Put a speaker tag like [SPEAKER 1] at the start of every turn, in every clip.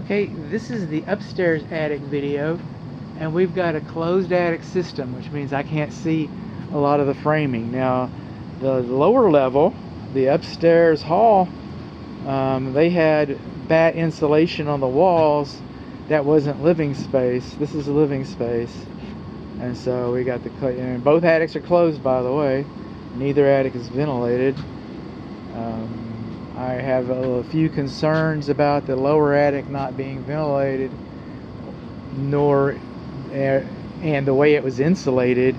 [SPEAKER 1] Okay, this is the upstairs attic video, and we've got a closed attic system, which means I can't see a lot of the framing. Now, the lower level, the upstairs hall, they had batt insulation on the walls. That wasn't living space. This is a living space. And so we got and both attics are closed, by the way. Neither attic is ventilated. I have a few concerns about the lower attic not being ventilated, and the way it was insulated.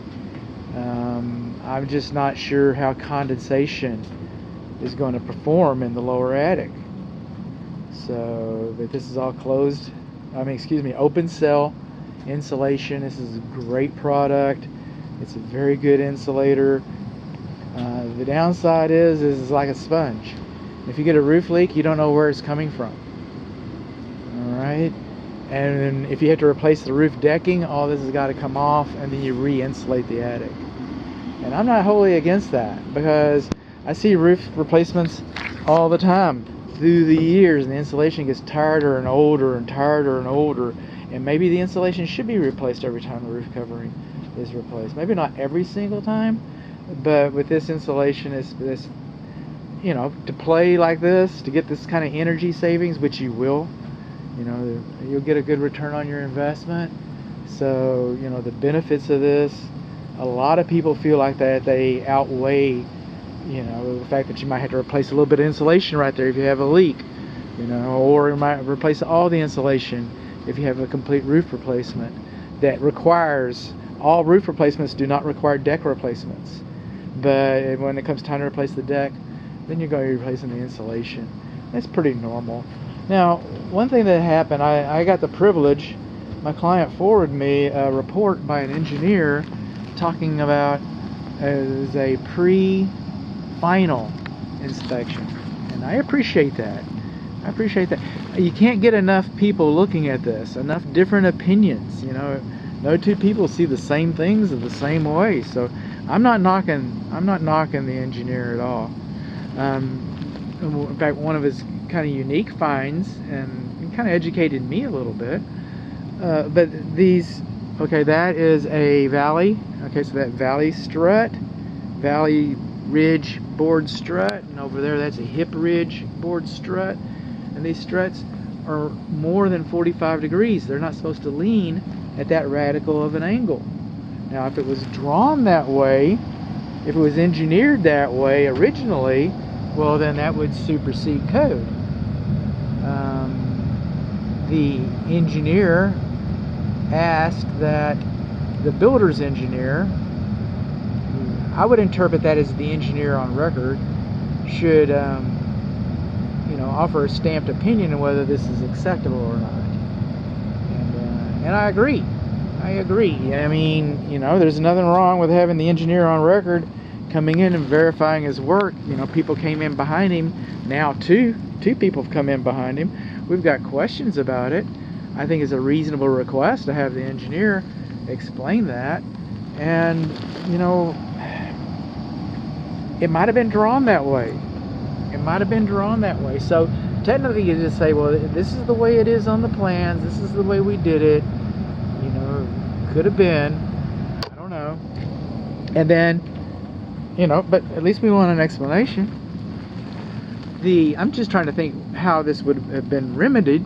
[SPEAKER 1] I'm just not sure how condensation is going to perform in the lower attic. So, but this is all closed. Open cell insulation. This is a great product. It's a very good insulator. The downside is it's like a sponge. If you get a roof leak, you don't know where it's coming from. Alright? And if you have to replace the roof decking, all this has got to come off, and then you re-insulate the attic. And I'm not wholly against that, because I see roof replacements all the time through the years, and the insulation gets tighter and older and tighter and older. And maybe the insulation should be replaced every time the roof covering is replaced. Maybe not every single time, but with this insulation, to play like this, to get this kind of energy savings, which you will, you'll get a good return on your investment. So, the benefits of this, a lot of people feel like that they outweigh, the fact that you might have to replace a little bit of insulation right there if you have a leak, or you might replace all the insulation if you have a complete roof replacement. That requires, all roof replacements do not require deck replacements. But when it comes time to replace the deck, then you're going to be replacing the insulation. That's pretty normal. Now, one thing that happened, I got the privilege, my client forwarded me a report by an engineer talking about as a pre-final inspection. And I appreciate that. You can't get enough people looking at this, enough different opinions. No two people see the same things in the same way. So I'm not knocking the engineer at all. In fact, one of his kind of unique finds, and kind of educated me a little bit. But that is a valley. Okay, so that valley strut, valley ridge board strut, and over there that's a hip ridge board strut. And these struts are more than 45 degrees. They're not supposed to lean at that radical of an angle. Now, if it was drawn that way, if it was engineered that way originally, well, then that would supersede code. The engineer asked that the builder's engineer, I would interpret that as the engineer on record, should offer a stamped opinion on whether this is acceptable or not. And I agree. I mean, there's nothing wrong with having the engineer on record coming in and verifying his work. People came in behind him. Now two people have come in behind him. We've got questions about it. I think it's a reasonable request to have the engineer explain that. And, it might have been drawn that way. So technically you just say, well, this is the way it is on the plans. This is the way we did it. Could have been. I don't know. And then, but at least we want an explanation. I'm just trying to think how this would have been remedied.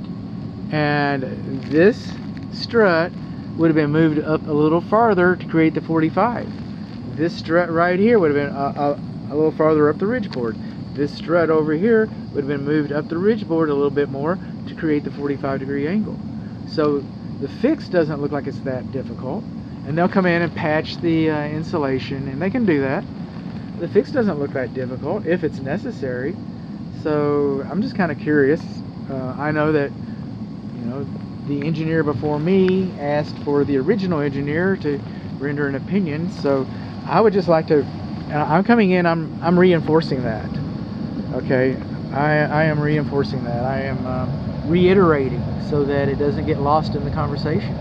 [SPEAKER 1] And this strut would have been moved up a little farther to create the 45. This strut right here would have been a little farther up the ridge board. This strut over here would have been moved up the ridge board a little bit more to create the 45-degree angle. So the fix doesn't look like it's that difficult. And they'll come in and patch the insulation, and they can do that. The fix doesn't look that difficult if it's necessary. So I'm just kind of curious. I know that the engineer before me asked for the original engineer to render an opinion. So I would just like to. I'm coming in. I'm reinforcing that. Okay, I am reinforcing that. I am reiterating so that it doesn't get lost in the conversation.